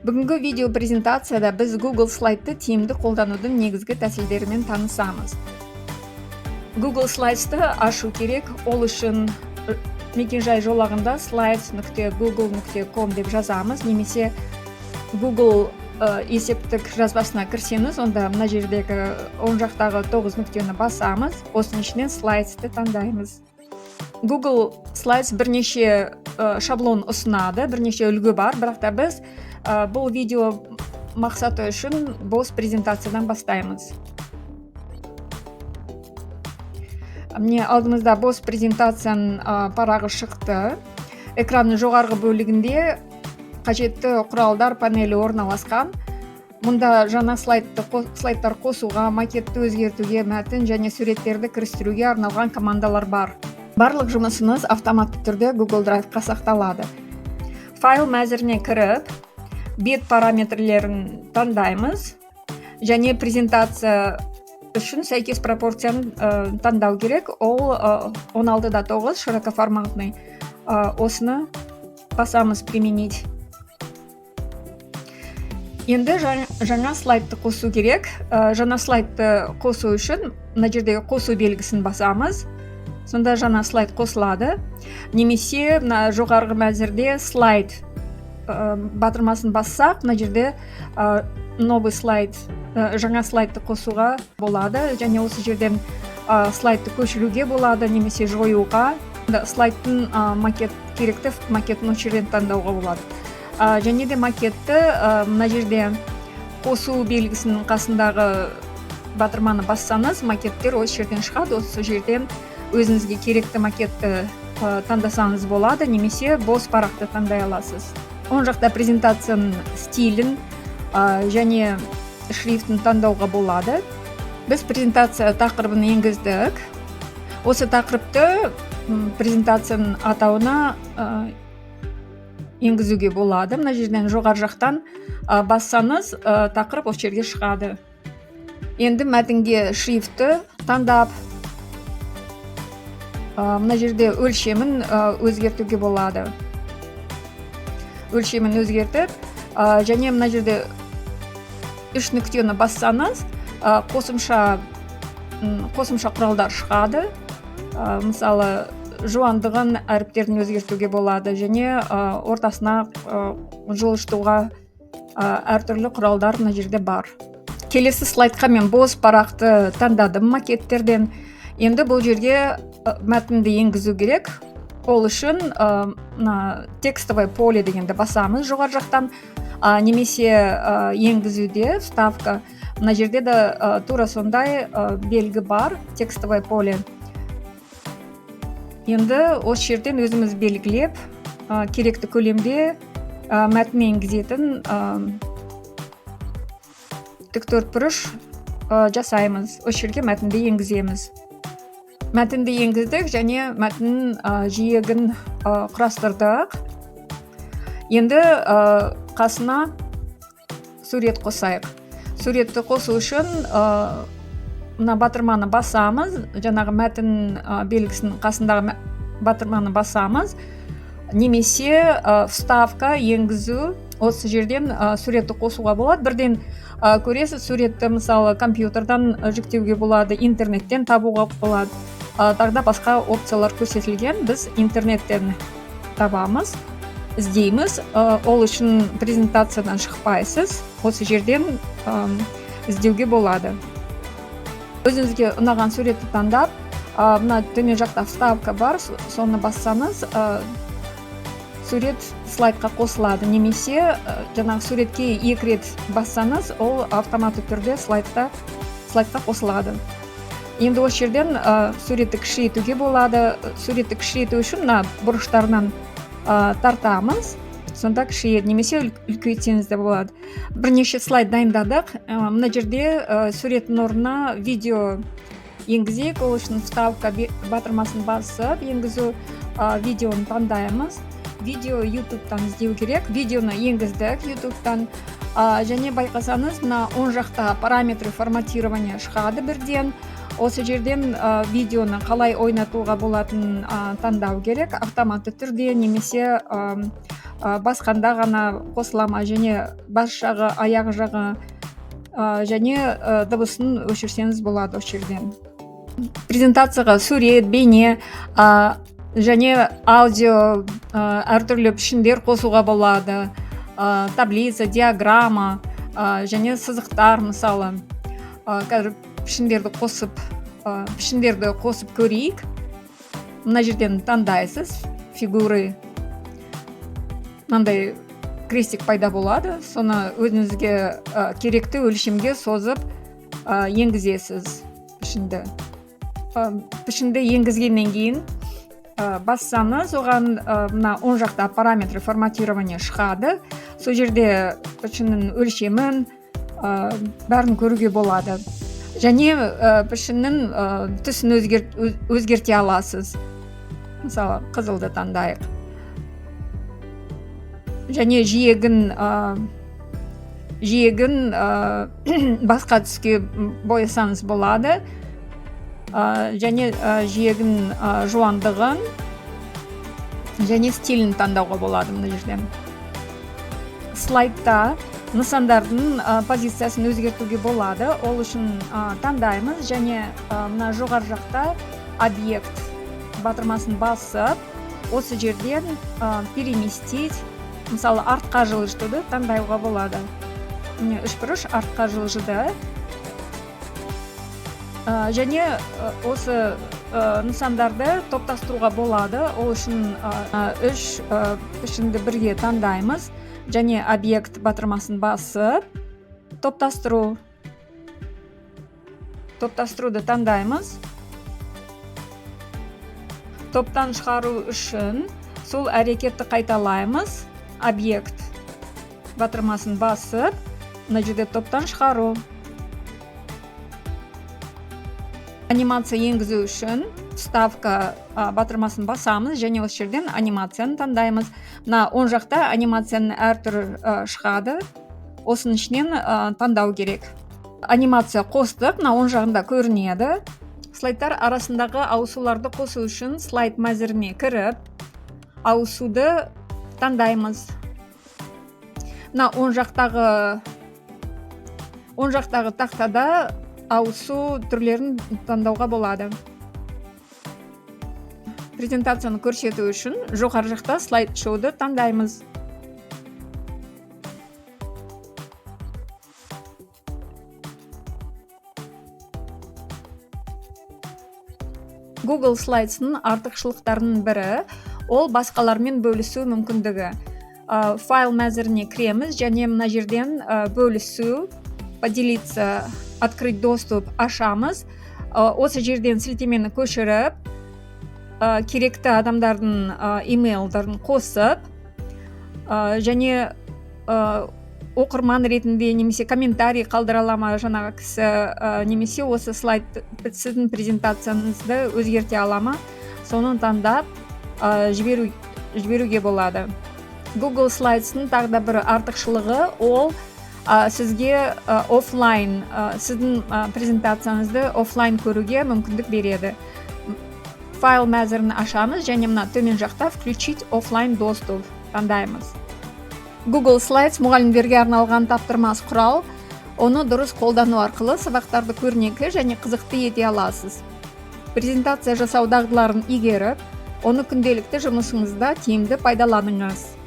Бүгінгі видео презентацияда біз Google Slide'ты тиімді қолданудың негізгі тәсілдерімен танысамыз. Google Slides'ты ашу керек, ол үшін мекенжай жолағында slides.google.com деп жазамыз, немесе Google есептік жазбасына кірсеңіз, онда мына жердегі оң жақтағы 9 нүктені басамыз, осының ішінен Slides'ты таңдаймыз. Google Slides бірнеше шаблон ұсынады, бірнеше үлгі бар, бірақ та біз бұл видео мақсаты үшін бос презентациядан бастаймыз. Міне алдымызда бос презентацияның парағы шықты. Экранның жоғарғы бөлігінде қажетті құралдар панелі орналасқан. Мұнда жаңа слайдтар қосуға, макетті өзгертуге, мәтін және суреттерді кірістіруге арналған командалар бар. Барлық жұмысымыз автоматты түрде Google Drive-қа сақталады. Файл мәзіріне кіріп, бет параметрлерін таңдаймыз және презентация үшін сәйкес пропорцияны таңдау керек. Ол 16:9 широкоформатный. Осыны басамыз применить. Енді жаңа слайдты қосу керек. Жаңа слайдты қосу үшін мына жердегі қосу белгісін басамыз. Сонда жаңа слайд қосылады. Немесе мына жоғарғы мәзірде слайд батырмасын бассақ, мына жерде новый слайд, жаңа слайдты қосуға болады, және осы жерден слайдты көшіруге болады, немесе жоюға. Слайдтың керекті макетін осы жерден таңдауға болады. Және де макетті мына жерде қосу белгісінің қасындағы батырманы бассаңыз, макеттер осы жерден шығады. Осы жерден өзіңізге керекті макетті таңдасаңыз болады, немесе бос парақты таңдай аласыз. Оң жақта презентацияның стилін және шрифтін таңдауға болады. Біз презентация тақырыбын енгіздік. Осы тақырыпты презентацияның атауына енгізуге болады. Мына жерден жоғары жақтан бассаңыз, тақырып осы жерге шығады. Енді мәтінге шрифті таңдап, мына жерде өлшемін өзгертуге болады. Өлшемін өзгертіп, және мына жерде 3 нүктені бассаңыз, қосымша құралдар шығады. Мысалы, жуандығын әріптерін өзгертуге болады, және ортасына жылжытуға әртүрлі құралдар мына жерде бар. Келесі слайдқа мен бос парақты таңдадым макеттерден. Енді бұл жерге мәтінді енгізу керек. Ол үшін текстовое поле дегенді басамыз жоғары жақтан, немесе енгізуде вставка. Мына жерде де тура сондай белгі бар, текстовое поле. Енді осы жерден өзіміз белгілеп, керекті көлемде мәтін енгізетін тіктөртбұрыш жасаймыз. Осы жерге мәтінді енгіземіз. Мәтінді енгіздік және мәтін жиегін құрастырдық. Енді қасына сурет қосайық. Суретті қосу үшін мына батырманы басамыз, жаңағы мәтін белгісінің қасындағы батырманы басамыз, немесе вставка енгізу, осы жерден суретті қосуға болады. Бірден көресіз, суретті мысалы компьютердан жүктеуге болады, интернеттен табуға болады. Тағда басқа опциялар көрсетілген. Біз интернеттен табамыз, іздейміз. Ол үшін презентациядан шықпайсыз, осы жерден іздеуге болады. Өзіңізге ұнаған суретті таңдап, мына төмен жақта вставка бар, соны бассаңыз, сурет слайдқа қосылады. Немесе жаңағы суретке 2 рет бассаңыз, ол автоматты түрде слайдқа қосылады. Енді осы жерден суретті кішірейтуге болады. Суретті кішірейту үшін мына бұрыштарынан тартамыз, сонда кішірейеді, немесе үлкейтсеңіз де болады. Бірнеше слайд дайындадық. Мына жерде суреттің орнына видео енгізейік. Ол үшін вставка батырмасын басып, енгізу видеоны таңдаймыз. Видео YouTube-тан іздеу керек. Видеоны енгіздік YouTube-тан. Және байқасаңыз, мына оң жақта параметры форматирования шығады бірден. Осы жерден видеоны қалай ойнатуға болатын таңдау керек. Автоматты түрде, немесе басқанда ғана қосыла ма, және бас жағы, аяқ жағы, және дыбысын өшірсеңіз болады осы жерден. Презентацияға сурет, бейне және аудио әртүрлі пішіндер қосуға болады. Таблица, диаграмма және сызықтар, мысалы. Қазір пішіндерді қосып көрейік. Мына жерден таңдайсыз фигуры. Мынандай крестик пайда болады. Соны өзіңізге керекті өлшемге созып енгізесіз пішінді. Пішінді енгізгеннен кейін бассаңыз, оған мына оң жақта параметрі форматирование шығады. Сол жерде пішіннің өлшемін бәрін көруге болады. Және пішіннің түсін өзгерте аласыз. Мысалы, қызылды таңдайық. Және жиегін басқа түске боясаңыз болады. Және жиегін жуандығын және стилін таңдауға болады мына жерден. Слайдта нысандардың позициясын өзгертуге болады. Ол үшін таңдаймыз және мына жоғары жақта объект батырмасын басып, осы жерден переместить, мысалы артқа жылжытуды таңдауға болады. Үшбұрыш артқа жылжыды. Және осы нысандарды топтастыруға болады. Ол үшін үш пішінді бірге таңдаймыз. Және объект батырмасын басып, топтастыруды таңдаймыз. Топтан шығару үшін сол әрекетті қайталаймыз. Объект батырмасын басып, мына жерде топтан шығару. Анимация енгізу үшін вставка батырмасын басамыз және осы жерден анимацияны таңдаймыз. Мына оң жақта анимацияның әртүрі шығады. Осының ішінен таңдау керек. Анимация қостық, мына оң жағында көрінеді. Слайдтар арасындағы ауысуларды қосу үшін слайд мәзіріне кіріп, ауысуды таңдаймыз. Мына оң жақтағы тақтада ауысу түрлерін таңдауға болады. Презентацияны көрсету үшін жоғары жақта слайд шоуды таңдаймыз. Google Slides'ның артықшылықтарының бірі ол басқалармен бөлісу мүмкіндігі. Файл мәзіріне кіреміз және мына жерден бөлісу, поделиться, открыть доступ ашамыз. Осы жерден сілтемені көшіріп, керекті адамдардың имейлдарын қосып, және оқырман ретінде немесе комментарий қалдыра алама жаңағы кісі, немесе осы слайд сіздің презентацияңызды өзгерте алама, соны таңдап жіберуге болады. Google Slides'ның тағы да бір артықшылығы ол сізге офлайн, сіздің презентацияңызды офлайн көруге мүмкіндік береді. Файл мәзірін ашамыз және мына төмен жақта включить офлайн доступ таңдаймыз. Google Slides мұғалімдерге арналған таптырмас құрал. Оны дұрыс қолдану арқылы сабақтарды көрнекі және қызықты ете аласыз. Презентация жасау дағдыларын игеріп, оны күнделікті жұмысыңызда тиімді пайдаланыңыз.